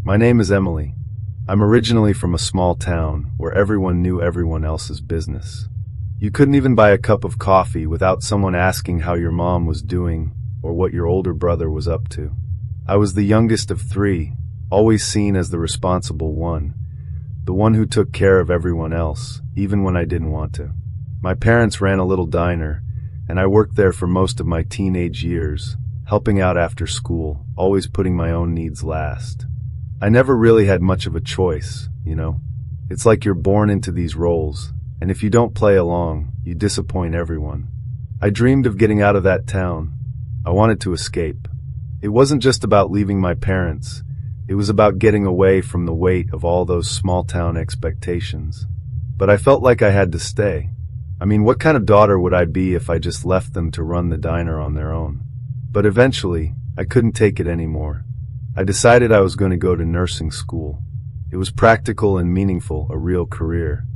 My name is Emily. I'm originally from a small town where everyone knew everyone else's business. You couldn't even buy a cup of coffee without someone asking how your mom was doing or what your older brother was up to. I was the youngest of three, always seen as the responsible one, the one who took care of everyone else, even when I didn't want to. My parents ran a little diner, and I worked there for most of my teenage years, helping out after school, always putting my own needs last. I never really had much of a choice, you know. It's like you're born into these roles, and if you don't play along, you disappoint everyone. I dreamed of getting out of that town. I wanted to escape. It wasn't just about leaving my parents. It was about getting away from the weight of all those small-town expectations. But I felt like I had to stay. I mean, what kind of daughter would I be if I just left them to run the diner on their own? But eventually, I couldn't take it anymore. I decided I was going to go to nursing school. It was practical and meaningful, a real career.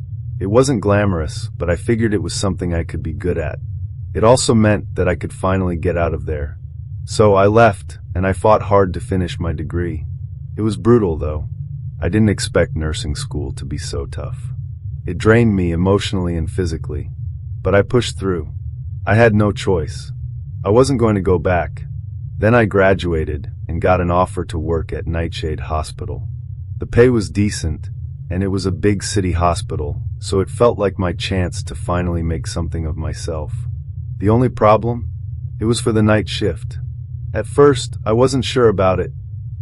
It wasn't glamorous, but I figured it was something I could be good at. It also meant that I could finally get out of there. So I left, and I fought hard to finish my degree. It was brutal, though. I didn't expect nursing school to be so tough. It drained me emotionally and physically. But I pushed through. I had no choice. I wasn't going to go back. Then I graduated and got an offer to work at Nightshade Hospital. The pay was decent, and it was a big city hospital, so it felt like my chance to finally make something of myself. The only problem? It was for the night shift. At first, I wasn't sure about it.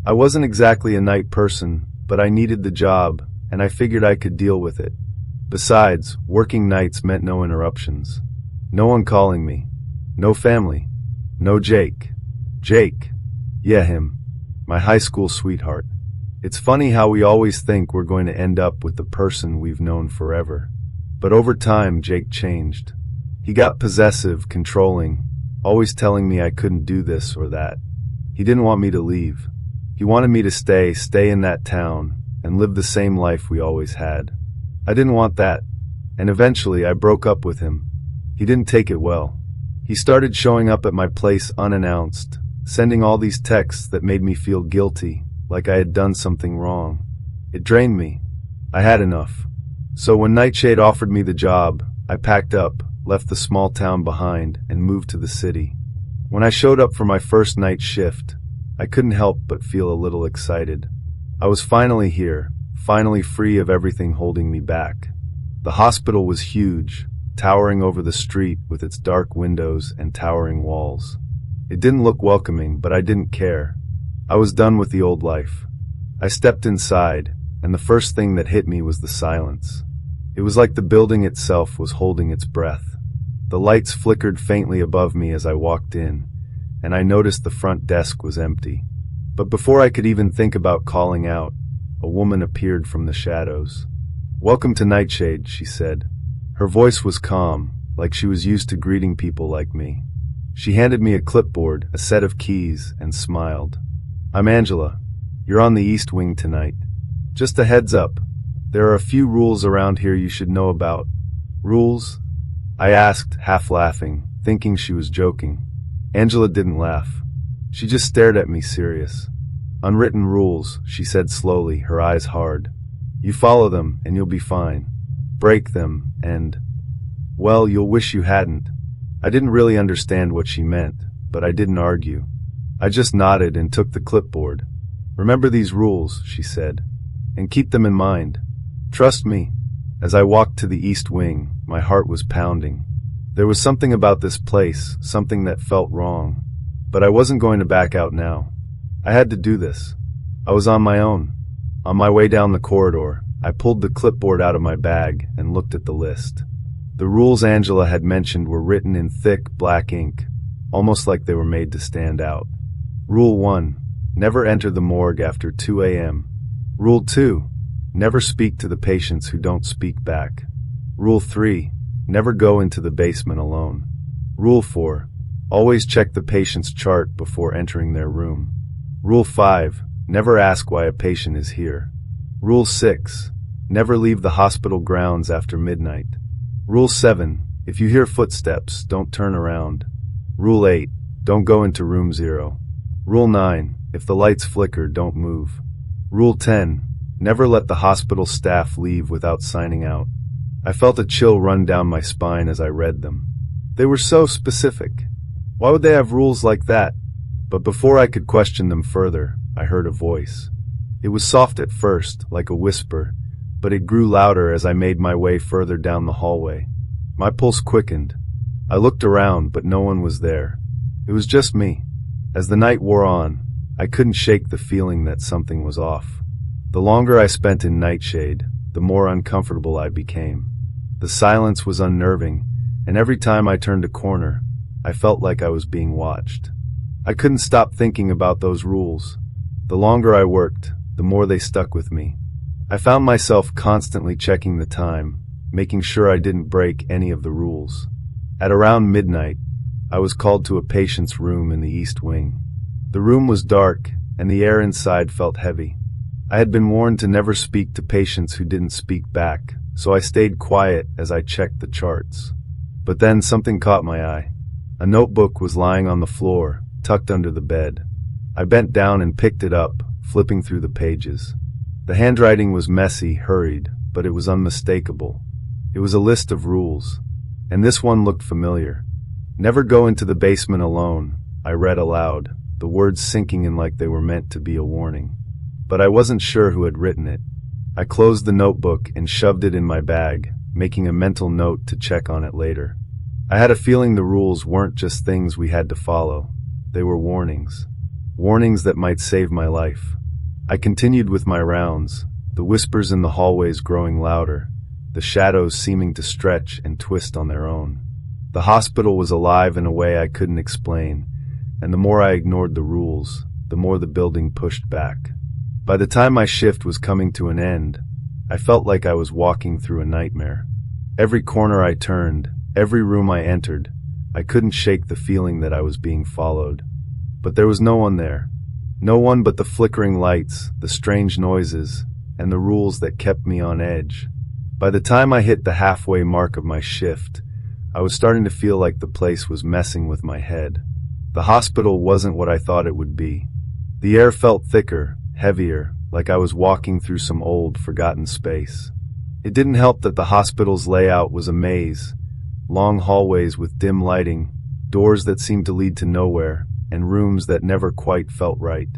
I wasn't exactly a night person, but I needed the job, and I figured I could deal with it. Besides, working nights meant no interruptions. No one calling me. No family. No Jake. Jake. Yeah, him. My high school sweetheart. It's funny how we always think we're going to end up with the person we've known forever. But over time, Jake changed. He got possessive, controlling, always telling me I couldn't do this or that. He didn't want me to leave. He wanted me to stay in that town, and live the same life we always had. I didn't want that, and eventually I broke up with him. He didn't take it well. He started showing up at my place unannounced, sending all these texts that made me feel guilty, like I had done something wrong. It drained me. I had enough. So when Nightshade offered me the job, I packed up, left the small town behind, and moved to the city. When I showed up for my first night shift, I couldn't help but feel a little excited. I was finally here, finally free of everything holding me back. The hospital was huge, towering over the street with its dark windows and towering walls. It didn't look welcoming, but I didn't care. I was done with the old life. I stepped inside, and the first thing that hit me was the silence. It was like the building itself was holding its breath. The lights flickered faintly above me as I walked in, and I noticed the front desk was empty. But before I could even think about calling out, a woman appeared from the shadows. "Welcome to Nightshade," she said. Her voice was calm, like she was used to greeting people like me. She handed me a clipboard, a set of keys, and smiled. "I'm Angela. You're on the East Wing tonight. Just a heads up, there are a few rules around here you should know about." "Rules?" I asked, half laughing, thinking she was joking. Angela didn't laugh. She just stared at me serious. "Unwritten rules," she said slowly, her eyes hard. "You follow them, and you'll be fine. Break them, and, well, you'll wish you hadn't." I didn't really understand what she meant, but I didn't argue. I just nodded and took the clipboard. "Remember these rules," she said, "and keep them in mind. Trust me." As I walked to the East Wing, my heart was pounding. There was something about this place, something that felt wrong. But I wasn't going to back out now. I had to do this. I was on my own. On my way down the corridor, I pulled the clipboard out of my bag and looked at the list. The rules Angela had mentioned were written in thick, black ink, almost like they were made to stand out. Rule 1. Never enter the morgue after 2 a.m. Rule 2. Never speak to the patients who don't speak back. Rule 3. Never go into the basement alone. Rule 4. Always check the patient's chart before entering their room. Rule 5. Never ask why a patient is here. Rule 6. Never leave the hospital grounds after midnight. Rule 7. If you hear footsteps, don't turn around. Rule 8. Don't go into room 0. Rule 9. If the lights flicker, don't move. Rule 10. Never let the hospital staff leave without signing out. I felt a chill run down my spine as I read them. They were so specific. Why would they have rules like that? But before I could question them further, I heard a voice. It was soft at first, like a whisper, but it grew louder as I made my way further down the hallway. My pulse quickened. I looked around, but no one was there. It was just me. As the night wore on, I couldn't shake the feeling that something was off. The longer I spent in Nightshade, the more uncomfortable I became. The silence was unnerving, and every time I turned a corner, I felt like I was being watched. I couldn't stop thinking about those rules. The longer I worked, the more they stuck with me. I found myself constantly checking the time, making sure I didn't break any of the rules. At around midnight, I was called to a patient's room in the East Wing. The room was dark, and the air inside felt heavy. I had been warned to never speak to patients who didn't speak back, so I stayed quiet as I checked the charts. But then something caught my eye. A notebook was lying on the floor, tucked under the bed. I bent down and picked it up, flipping through the pages. The handwriting was messy, hurried, but it was unmistakable. It was a list of rules, and this one looked familiar. Never go into the basement alone, I read aloud, the words sinking in like they were meant to be a warning. But I wasn't sure who had written it. I closed the notebook and shoved it in my bag, making a mental note to check on it later. I had a feeling the rules weren't just things we had to follow. They were warnings. Warnings that might save my life. I continued with my rounds, the whispers in the hallways growing louder, the shadows seeming to stretch and twist on their own. The hospital was alive in a way I couldn't explain, and the more I ignored the rules, the more the building pushed back. By the time my shift was coming to an end, I felt like I was walking through a nightmare. Every corner I turned, every room I entered, I couldn't shake the feeling that I was being followed. But there was no one there. No one but the flickering lights, the strange noises, and the rules that kept me on edge. By the time I hit the halfway mark of my shift, I was starting to feel like the place was messing with my head. The hospital wasn't what I thought it would be. The air felt thicker, heavier, like I was walking through some old, forgotten space. It didn't help that the hospital's layout was a maze. Long hallways with dim lighting, doors that seemed to lead to nowhere, and rooms that never quite felt right.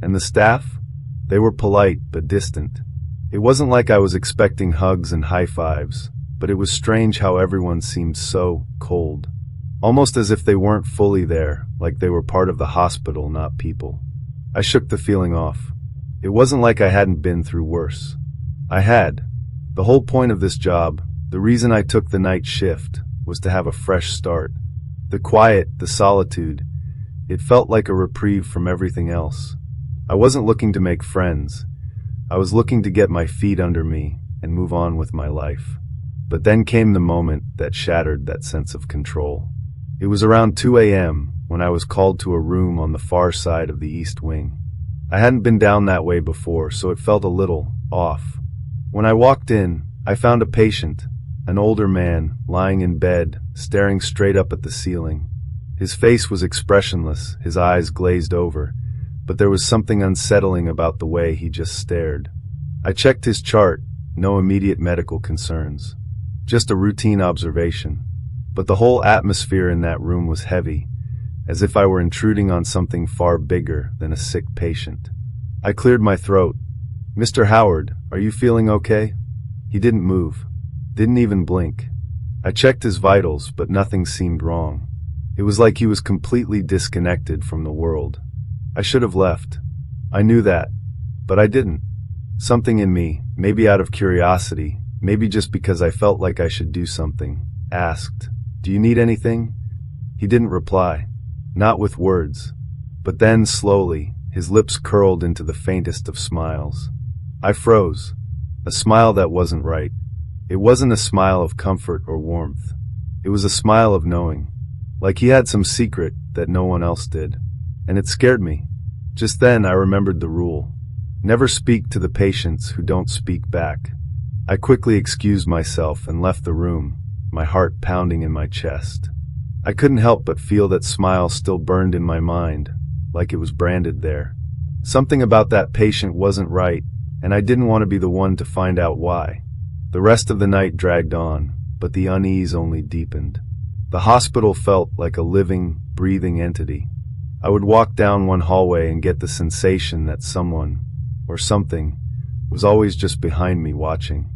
And the staff? They were polite but distant. It wasn't like I was expecting hugs and high fives, but it was strange how everyone seemed so cold. Almost as if they weren't fully there, like they were part of the hospital, not people. I shook the feeling off. It wasn't like I hadn't been through worse. I had. The whole point of this job, the reason I took the night shift, was to have a fresh start. The quiet, the solitude, it felt like a reprieve from everything else. I wasn't looking to make friends. I was looking to get my feet under me and move on with my life. But then came the moment that shattered that sense of control. It was around 2 a.m. when I was called to a room on the far side of the East Wing. I hadn't been down that way before, so it felt a little off. When I walked in, I found a patient, an older man, lying in bed, staring straight up at the ceiling. His face was expressionless, his eyes glazed over, but there was something unsettling about the way he just stared. I checked his chart, no immediate medical concerns. Just a routine observation. But the whole atmosphere in that room was heavy, as if I were intruding on something far bigger than a sick patient. I cleared my throat. "Mr. Howard, are you feeling okay?" He didn't move. Didn't even blink. I checked his vitals, but nothing seemed wrong. It was like he was completely disconnected from the world. I should have left. I knew that. But I didn't. Something in me, maybe out of curiosity, maybe just because I felt like I should do something, asked, "Do you need anything?" He didn't reply. Not with words. But then, slowly, his lips curled into the faintest of smiles. I froze. A smile that wasn't right. It wasn't a smile of comfort or warmth. It was a smile of knowing. Like he had some secret that no one else did. And it scared me. Just then I remembered the rule. Never speak to the patients who don't speak back. I quickly excused myself and left the room, my heart pounding in my chest. I couldn't help but feel that smile still burned in my mind, like it was branded there. Something about that patient wasn't right, and I didn't want to be the one to find out why. The rest of the night dragged on, but the unease only deepened. The hospital felt like a living, breathing entity. I would walk down one hallway and get the sensation that someone, or something, was always just behind me watching.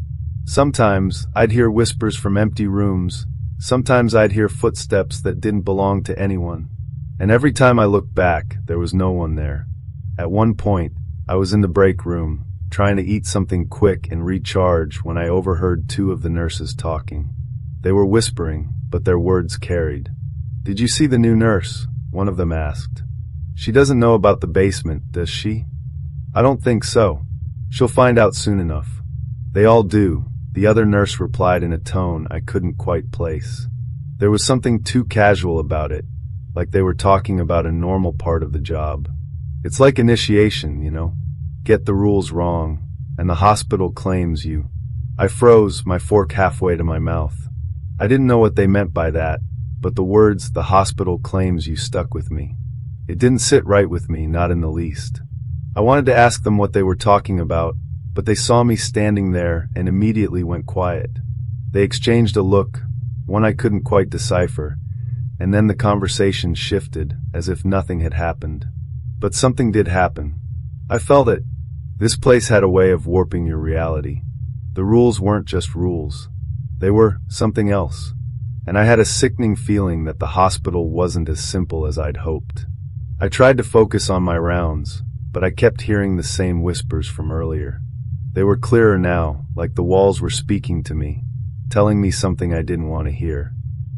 Sometimes I'd hear whispers from empty rooms, sometimes I'd hear footsteps that didn't belong to anyone. And every time I looked back, there was no one there. At one point, I was in the break room, trying to eat something quick and recharge when I overheard two of the nurses talking. They were whispering, but their words carried. "Did you see the new nurse?" one of them asked. "She doesn't know about the basement, does she?" "I don't think so. She'll find out soon enough." "They all do," the other nurse replied in a tone I couldn't quite place. There was something too casual about it, like they were talking about a normal part of the job. It's like initiation, you know? Get the rules wrong, and the hospital claims you. I froze, my fork halfway to my mouth. I didn't know what they meant by that, but the words, "the hospital claims you," stuck with me. It didn't sit right with me, not in the least. I wanted to ask them what they were talking about, but they saw me standing there and immediately went quiet. They exchanged a look, one I couldn't quite decipher, and then the conversation shifted, as if nothing had happened. But something did happen. I felt it. This place had a way of warping your reality. The rules weren't just rules. They were something else. And I had a sickening feeling that the hospital wasn't as simple as I'd hoped. I tried to focus on my rounds, but I kept hearing the same whispers from earlier. They were clearer now, like the walls were speaking to me, telling me something I didn't want to hear.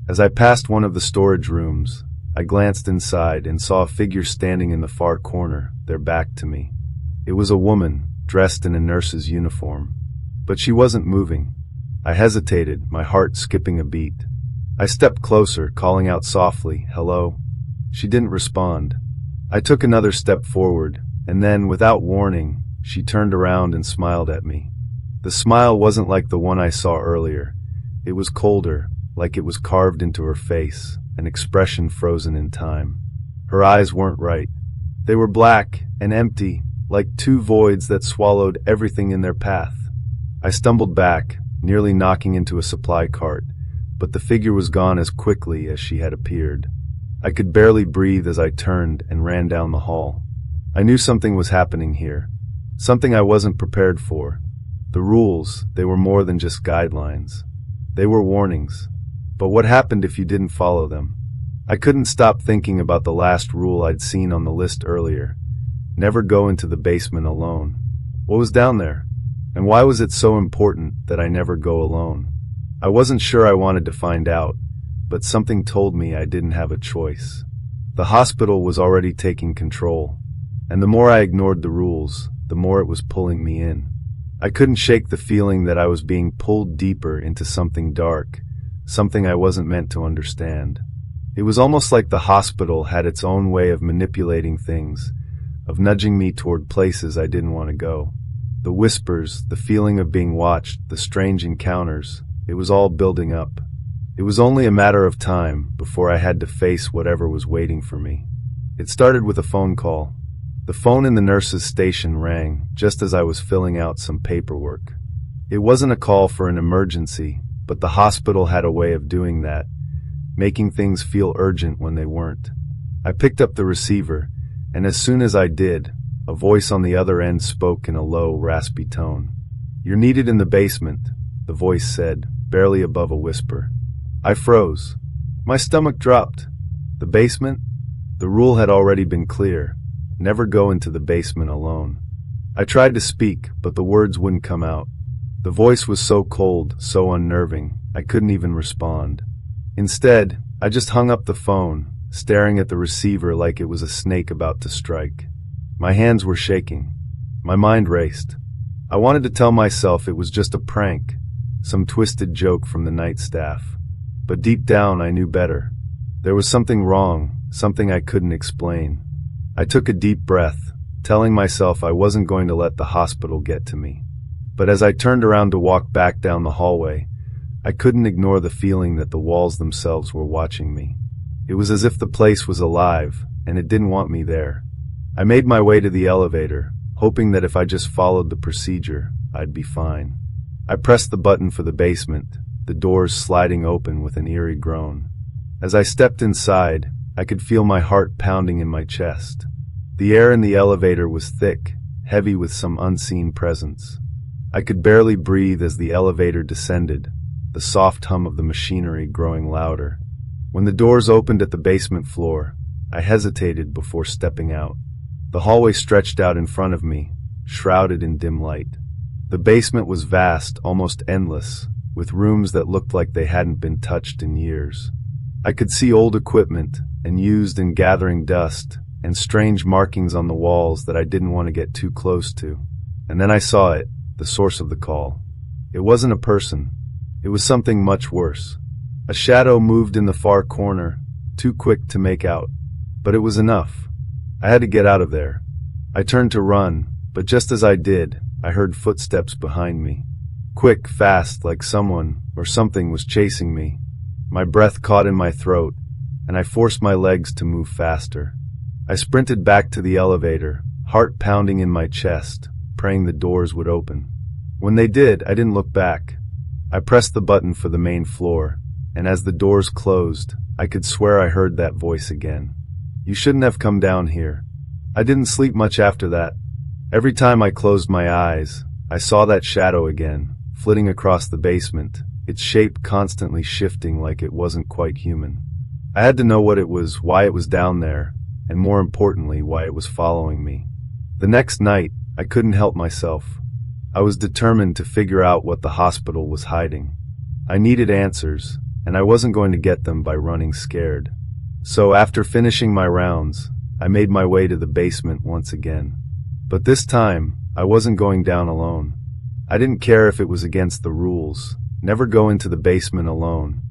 As I passed one of the storage rooms, I glanced inside and saw a figure standing in the far corner, their back to me. It was a woman, dressed in a nurse's uniform. But she wasn't moving. I hesitated, my heart skipping a beat. I stepped closer, calling out softly, "Hello?" She didn't respond. I took another step forward, and then, without warning, she turned around and smiled at me. The smile wasn't like the one I saw earlier. It was colder, like it was carved into her face, an expression frozen in time. Her eyes weren't right. They were black and empty, like two voids that swallowed everything in their path. I stumbled back, nearly knocking into a supply cart, but the figure was gone as quickly as she had appeared. I could barely breathe as I turned and ran down the hall. I knew something was happening here, something I wasn't prepared for. The rules, they were more than just guidelines. They were warnings. But what happened if you didn't follow them? I couldn't stop thinking about the last rule I'd seen on the list earlier. Never go into the basement alone. What was down there? And why was it so important that I never go alone? I wasn't sure I wanted to find out, but something told me I didn't have a choice. The hospital was already taking control, and the more I ignored the rules, the more it was pulling me in. I couldn't shake the feeling that I was being pulled deeper into something dark, something I wasn't meant to understand. It was almost like the hospital had its own way of manipulating things, of nudging me toward places I didn't want to go. The whispers, the feeling of being watched, the strange encounters, it was all building up. It was only a matter of time before I had to face whatever was waiting for me. It started with a phone call. The phone in the nurse's station rang just as I was filling out some paperwork. It wasn't a call for an emergency, but the hospital had a way of doing that, making things feel urgent when they weren't. I picked up the receiver, and as soon as I did, a voice on the other end spoke in a low, raspy tone. "You're needed in the basement," the voice said, barely above a whisper. I froze. My stomach dropped. The basement? The rule had already been clear. Never go into the basement alone. I tried to speak, but the words wouldn't come out. The voice was so cold, so unnerving, I couldn't even respond. Instead, I just hung up the phone, staring at the receiver like it was a snake about to strike. My hands were shaking. My mind raced. I wanted to tell myself it was just a prank, some twisted joke from the night staff. But deep down I knew better. There was something wrong, something I couldn't explain. I took a deep breath, telling myself I wasn't going to let the hospital get to me. But as I turned around to walk back down the hallway, I couldn't ignore the feeling that the walls themselves were watching me. It was as if the place was alive, and it didn't want me there. I made my way to the elevator, hoping that if I just followed the procedure, I'd be fine. I pressed the button for the basement, the doors sliding open with an eerie groan. As I stepped inside, I could feel my heart pounding in my chest. The air in the elevator was thick, heavy with some unseen presence. I could barely breathe as the elevator descended, the soft hum of the machinery growing louder. When the doors opened at the basement floor, I hesitated before stepping out. The hallway stretched out in front of me, shrouded in dim light. The basement was vast, almost endless, with rooms that looked like they hadn't been touched in years. I could see old equipment, unused and gathering dust, and strange markings on the walls that I didn't want to get too close to. And then I saw it, the source of the call. It wasn't a person. It was something much worse. A shadow moved in the far corner, too quick to make out. But it was enough. I had to get out of there. I turned to run, but just as I did, I heard footsteps behind me. Quick, fast, like someone or something was chasing me. My breath caught in my throat, and I forced my legs to move faster. I sprinted back to the elevator, heart pounding in my chest, praying the doors would open. When they did, I didn't look back. I pressed the button for the main floor, and as the doors closed, I could swear I heard that voice again. You shouldn't have come down here. I didn't sleep much after that. Every time I closed my eyes, I saw that shadow again, flitting across the basement, its shape constantly shifting like it wasn't quite human. I had to know what it was, why it was down there, and more importantly, why it was following me. The next night, I couldn't help myself. I was determined to figure out what the hospital was hiding. I needed answers, and I wasn't going to get them by running scared. So after finishing my rounds, I made my way to the basement once again. But this time, I wasn't going down alone. I didn't care if it was against the rules. Never go into the basement alone.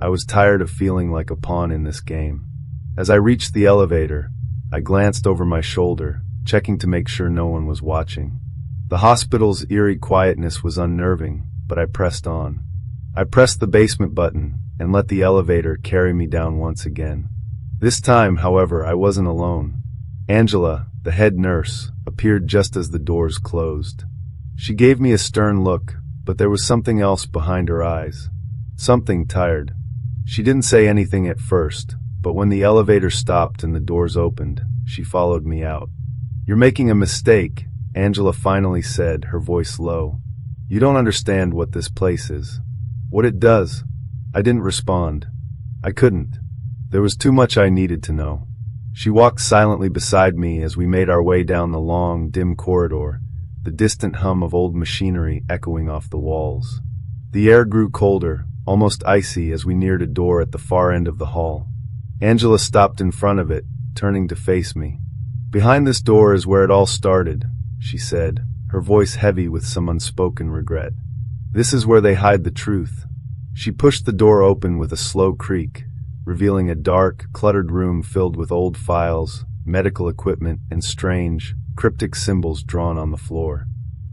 I was tired of feeling like a pawn in this game. As I reached the elevator, I glanced over my shoulder, checking to make sure no one was watching. The hospital's eerie quietness was unnerving, but I pressed on. I pressed the basement button and let the elevator carry me down once again. This time, however, I wasn't alone. Angela, the head nurse, appeared just as the doors closed. She gave me a stern look, but there was something else behind her eyes. Something tired. She didn't say anything at first, but when the elevator stopped and the doors opened, she followed me out. You're making a mistake, Angela finally said, her voice low. You don't understand what this place is. What it does. I didn't respond. I couldn't. There was too much I needed to know. She walked silently beside me as we made our way down the long, dim corridor, the distant hum of old machinery echoing off the walls. The air grew colder, almost icy as we neared a door at the far end of the hall. Angela stopped in front of it, turning to face me. Behind this door is where it all started, she said, her voice heavy with some unspoken regret. This is where they hide the truth. She pushed the door open with a slow creak, revealing a dark, cluttered room filled with old files, medical equipment, and strange, cryptic symbols drawn on the floor.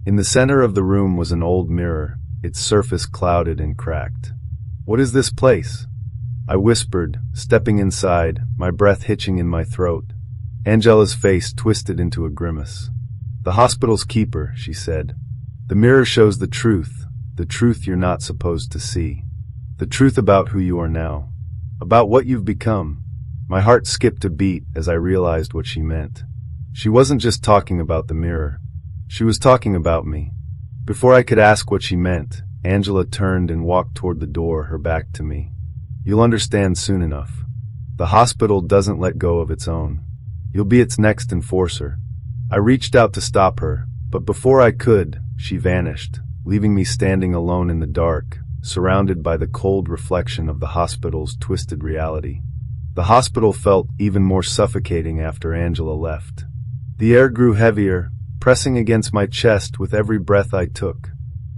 In the center of the room was an old mirror, its surface clouded and cracked. What is this place? I whispered, stepping inside, my breath hitching in my throat. Angela's face twisted into a grimace. The hospital's keeper, she said. The mirror shows the truth you're not supposed to see. The truth about who you are now. About what you've become. My heart skipped a beat as I realized what she meant. She wasn't just talking about the mirror. She was talking about me. Before I could ask what she meant, Angela turned and walked toward the door, her back to me. You'll understand soon enough. The hospital doesn't let go of its own. You'll be its next enforcer. I reached out to stop her, but before I could, she vanished, leaving me standing alone in the dark, surrounded by the cold reflection of the hospital's twisted reality. The hospital felt even more suffocating after Angela left. The air grew heavier, pressing against my chest with every breath I took.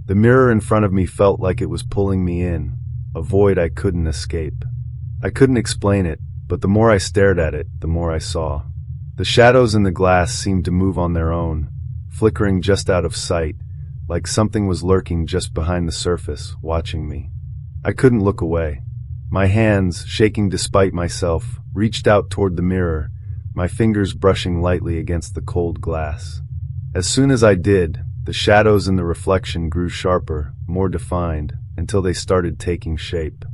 The mirror in front of me felt like it was pulling me in, a void I couldn't escape. I couldn't explain it, but the more I stared at it, the more I saw. The shadows in the glass seemed to move on their own, flickering just out of sight, like something was lurking just behind the surface, watching me. I couldn't look away. My hands, shaking despite myself, reached out toward the mirror, my fingers brushing lightly against the cold glass. As soon as I did, the shadows in the reflection grew sharper, more defined, until they started taking shape.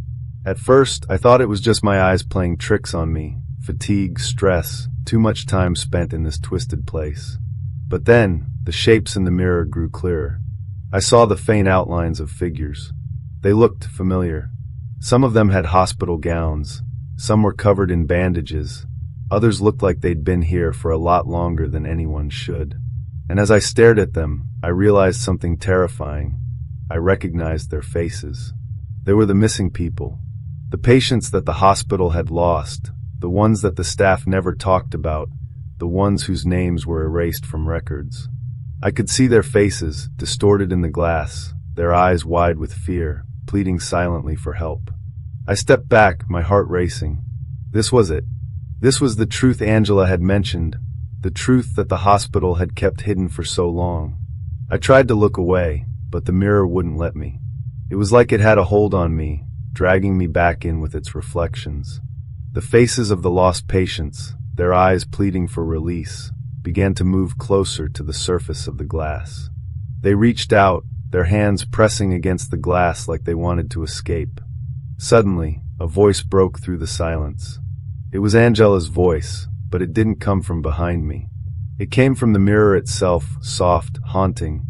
At first, I thought it was just my eyes playing tricks on me, fatigue, stress, too much time spent in this twisted place. But then, the shapes in the mirror grew clearer. I saw the faint outlines of figures. They looked familiar. Some of them had hospital gowns, some were covered in bandages, others looked like they'd been here for a lot longer than anyone should. And as I stared at them, I realized something terrifying. I recognized their faces. They were the missing people. The patients that the hospital had lost, the ones that the staff never talked about, the ones whose names were erased from records. I could see their faces, distorted in the glass, their eyes wide with fear, pleading silently for help. I stepped back, my heart racing. This was it. This was the truth Angela had mentioned, the truth that the hospital had kept hidden for so long. I tried to look away, but the mirror wouldn't let me. It was like it had a hold on me, dragging me back in with its reflections. The faces of the lost patients, their eyes pleading for release, began to move closer to the surface of the glass. They reached out, their hands pressing against the glass like they wanted to escape. Suddenly, a voice broke through the silence. It was Angela's voice, but it didn't come from behind me. It came from the mirror itself, soft, haunting,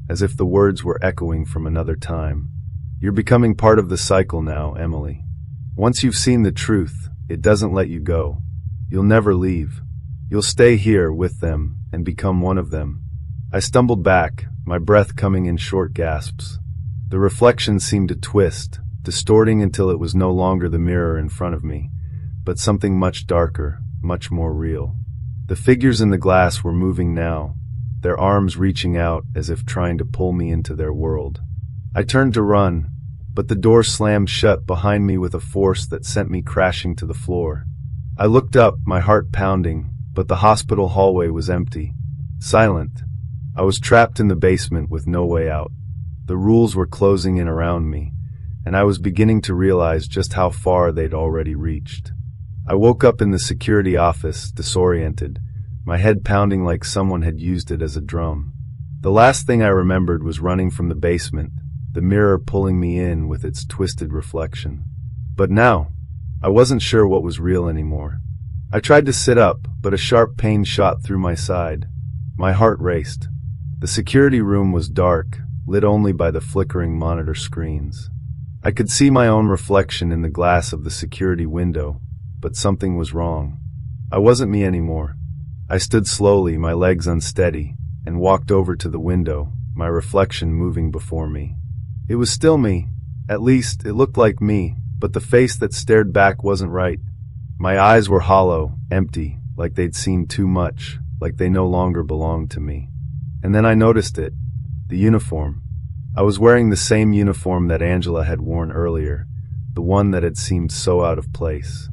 as if the words were echoing from another time. You're becoming part of the cycle now, Emily. Once you've seen the truth, it doesn't let you go. You'll never leave. You'll stay here with them and become one of them. I stumbled back, my breath coming in short gasps. The reflection seemed to twist, distorting until it was no longer the mirror in front of me, but something much darker, much more real. The figures in the glass were moving now, their arms reaching out as if trying to pull me into their world. I turned to run, but the door slammed shut behind me with a force that sent me crashing to the floor. I looked up, my heart pounding, but the hospital hallway was empty, silent. I was trapped in the basement with no way out. The rules were closing in around me, and I was beginning to realize just how far they'd already reached. I woke up in the security office, disoriented, my head pounding like someone had used it as a drum. The last thing I remembered was running from the basement, the mirror pulling me in with its twisted reflection. But now, I wasn't sure what was real anymore. I tried to sit up, but a sharp pain shot through my side. My heart raced. The security room was dark, lit only by the flickering monitor screens. I could see my own reflection in the glass of the security window, but something was wrong. I wasn't me anymore. I stood slowly, my legs unsteady, and walked over to the window, my reflection moving before me. It was still me. At least, it looked like me, but the face that stared back wasn't right. My eyes were hollow, empty, like they'd seen too much, like they no longer belonged to me. And then I noticed it. The uniform. I was wearing the same uniform that Angela had worn earlier, the one that had seemed so out of place.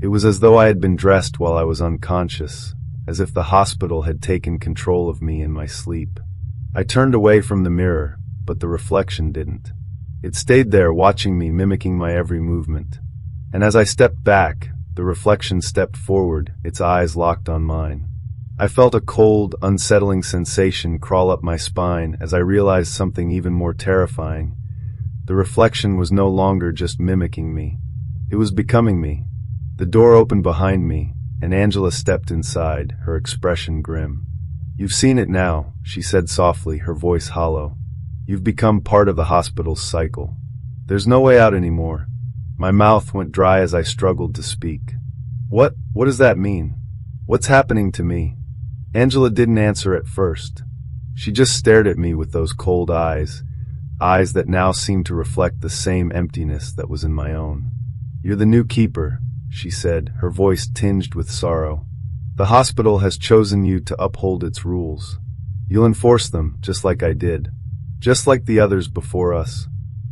It was as though I had been dressed while I was unconscious, as if the hospital had taken control of me in my sleep. I turned away from the mirror, but the reflection didn't. It stayed there watching me, mimicking my every movement. And as I stepped back, the reflection stepped forward, its eyes locked on mine. I felt a cold, unsettling sensation crawl up my spine as I realized something even more terrifying. The reflection was no longer just mimicking me. It was becoming me. The door opened behind me, and Angela stepped inside, her expression grim. "You've seen it now," she said softly, her voice hollow. "You've become part of the hospital's cycle. There's no way out anymore." My mouth went dry as I struggled to speak. What does that mean? What's happening to me?" Angela didn't answer at first. She just stared at me with those cold eyes, eyes that now seemed to reflect the same emptiness that was in my own. "You're the new keeper," she said, her voice tinged with sorrow. "The hospital has chosen you to uphold its rules. You'll enforce them, just like I did. Just like the others before us."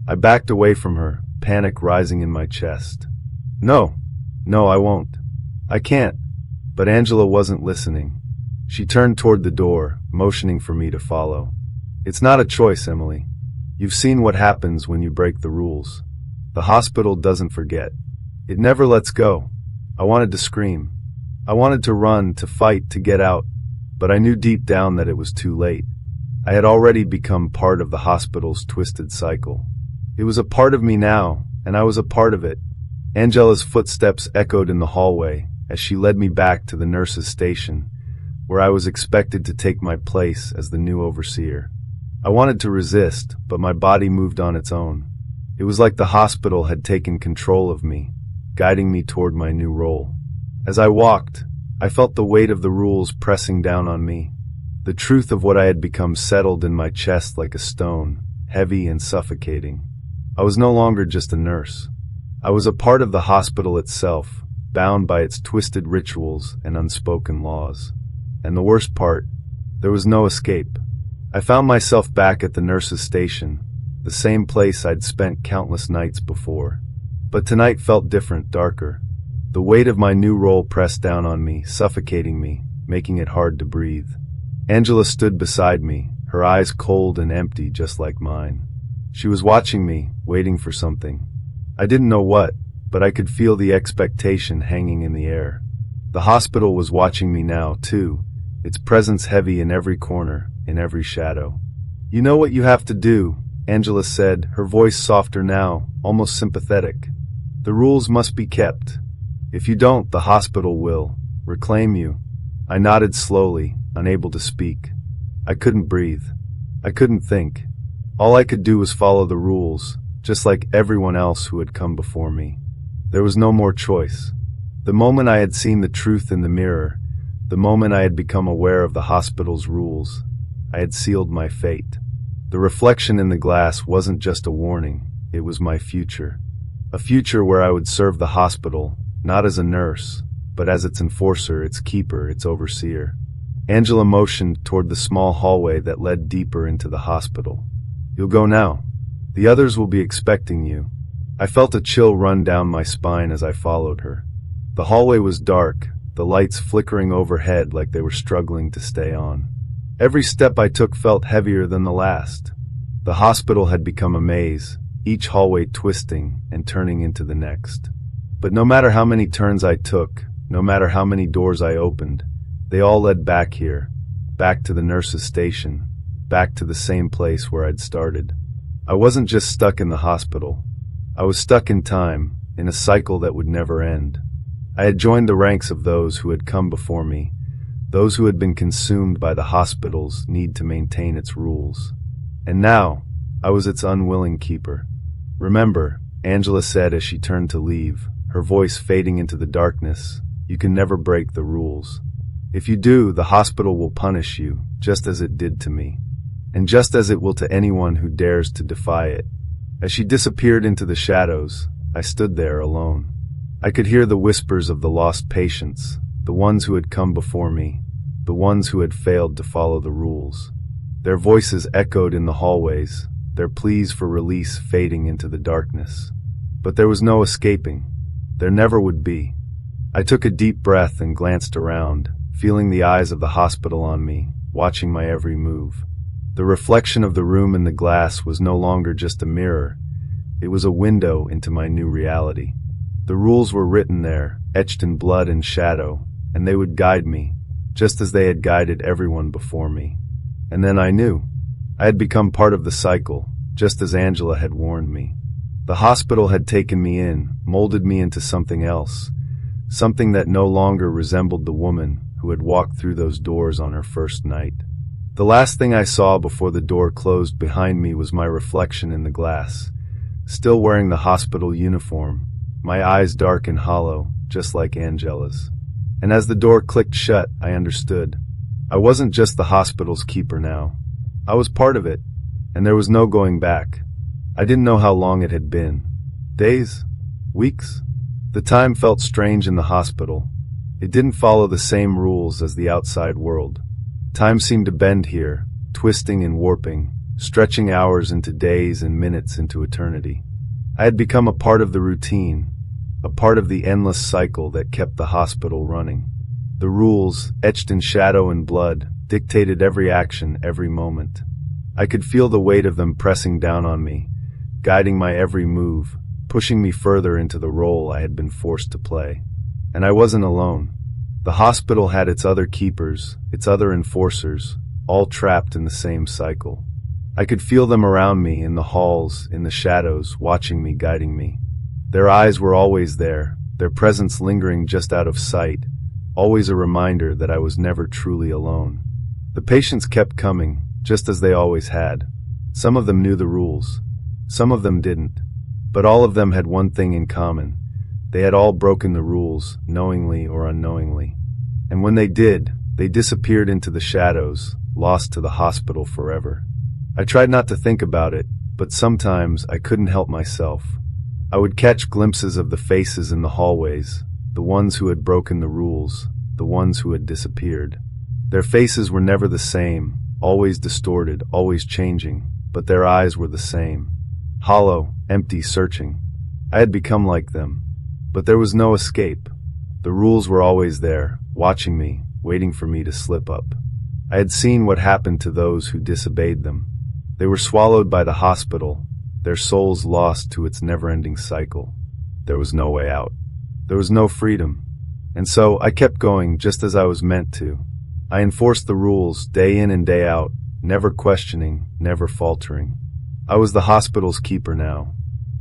I backed away from her, panic rising in my chest. No, I won't. I can't." But Angela wasn't listening. She turned toward the door, motioning for me to follow. "It's not a choice, Emily. You've seen what happens when you break the rules. The hospital doesn't forget. It never lets go." I wanted to scream. I wanted to run, to fight, to get out, but I knew deep down that it was too late. I had already become part of the hospital's twisted cycle. It was a part of me now, and I was a part of it. Angela's footsteps echoed in the hallway as she led me back to the nurse's station, where I was expected to take my place as the new overseer. I wanted to resist, but my body moved on its own. It was like the hospital had taken control of me, guiding me toward my new role. As I walked, I felt the weight of the rules pressing down on me. The truth of what I had become settled in my chest like a stone, heavy and suffocating. I was no longer just a nurse. I was a part of the hospital itself, bound by its twisted rituals and unspoken laws. And the worst part, there was no escape. I found myself back at the nurse's station, the same place I'd spent countless nights before. But tonight felt different, darker. The weight of my new role pressed down on me, suffocating me, making it hard to breathe. Angela stood beside me, her eyes cold and empty just like mine. She was watching me, waiting for something. I didn't know what, but I could feel the expectation hanging in the air. The hospital was watching me now, too, its presence heavy in every corner, in every shadow. "You know what you have to do," Angela said, her voice softer now, almost sympathetic. "The rules must be kept. If you don't, the hospital will reclaim you." I nodded slowly, unable to speak. I couldn't breathe. I couldn't think. All I could do was follow the rules, just like everyone else who had come before me. There was no more choice. The moment I had seen the truth in the mirror, the moment I had become aware of the hospital's rules, I had sealed my fate. The reflection in the glass wasn't just a warning, it was my future. A future where I would serve the hospital, not as a nurse, but as its enforcer, its keeper, its overseer. Angela motioned toward the small hallway that led deeper into the hospital. "You'll go now. The others will be expecting you." I felt a chill run down my spine as I followed her. The hallway was dark, the lights flickering overhead like they were struggling to stay on. Every step I took felt heavier than the last. The hospital had become a maze, each hallway twisting and turning into the next. But no matter how many turns I took, no matter how many doors I opened, they all led back here, back to the nurse's station, back to the same place where I'd started. I wasn't just stuck in the hospital. I was stuck in time, in a cycle that would never end. I had joined the ranks of those who had come before me, those who had been consumed by the hospital's need to maintain its rules. And now, I was its unwilling keeper. "Remember," Angela said as she turned to leave, her voice fading into the darkness, "you can never break the rules. If you do, the hospital will punish you, just as it did to me. And just as it will to anyone who dares to defy it." As she disappeared into the shadows, I stood there alone. I could hear the whispers of the lost patients, the ones who had come before me, the ones who had failed to follow the rules. Their voices echoed in the hallways, their pleas for release fading into the darkness. But there was no escaping. There never would be. I took a deep breath and glanced around, feeling the eyes of the hospital on me, watching my every move. The reflection of the room in the glass was no longer just a mirror. It was a window into my new reality. The rules were written there, etched in blood and shadow, and they would guide me, just as they had guided everyone before me. And then I knew. I had become part of the cycle, just as Angela had warned me. The hospital had taken me in, molded me into something else, something that no longer resembled the woman who had walked through those doors on her first night. The last thing I saw before the door closed behind me was my reflection in the glass, still wearing the hospital uniform, my eyes dark and hollow, just like Angela's. And as the door clicked shut, I understood. I wasn't just the hospital's keeper now. I was part of it, and there was no going back. I didn't know how long it had been. Days? Weeks? The time felt strange in the hospital. It didn't follow the same rules as the outside world. Time seemed to bend here, twisting and warping, stretching hours into days and minutes into eternity. I had become a part of the routine, a part of the endless cycle that kept the hospital running. The rules, etched in shadow and blood, dictated every action, every moment. I could feel the weight of them pressing down on me, guiding my every move, pushing me further into the role I had been forced to play. And I wasn't alone. The hospital had its other keepers, its other enforcers, all trapped in the same cycle. I could feel them around me, in the halls, in the shadows, watching me, guiding me. Their eyes were always there, their presence lingering just out of sight, always a reminder that I was never truly alone. The patients kept coming, just as they always had. Some of them knew the rules. Some of them didn't. But all of them had one thing in common. They had all broken the rules, knowingly or unknowingly. And when they did, they disappeared into the shadows, lost to the hospital forever. I tried not to think about it, but sometimes I couldn't help myself. I would catch glimpses of the faces in the hallways, the ones who had broken the rules, the ones who had disappeared. Their faces were never the same, always distorted, always changing, but their eyes were the same. Hollow, empty, searching. I had become like them. But there was no escape. The rules were always there, watching me, waiting for me to slip up. I had seen what happened to those who disobeyed them. They were swallowed by the hospital, their souls lost to its never-ending cycle. There was no way out. There was no freedom. And so I kept going just as I was meant to. I enforced the rules day in and day out, never questioning, never faltering. I was the hospital's keeper now,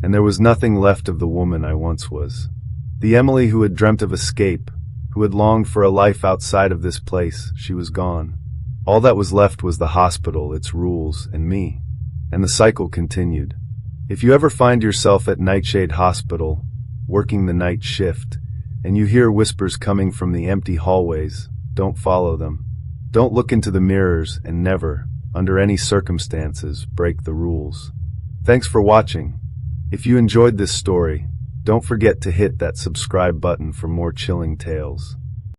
and there was nothing left of the woman I once was. The Emily who had dreamt of escape, who had longed for a life outside of this place, she was gone. All that was left was the hospital, its rules, and me. And the cycle continued. If you ever find yourself at Nightshade Hospital, working the night shift, and you hear whispers coming from the empty hallways, don't follow them. Don't look into the mirrors, and never, under any circumstances, break the rules. Thanks for watching. If you enjoyed this story, don't forget to hit that subscribe button for more chilling tales.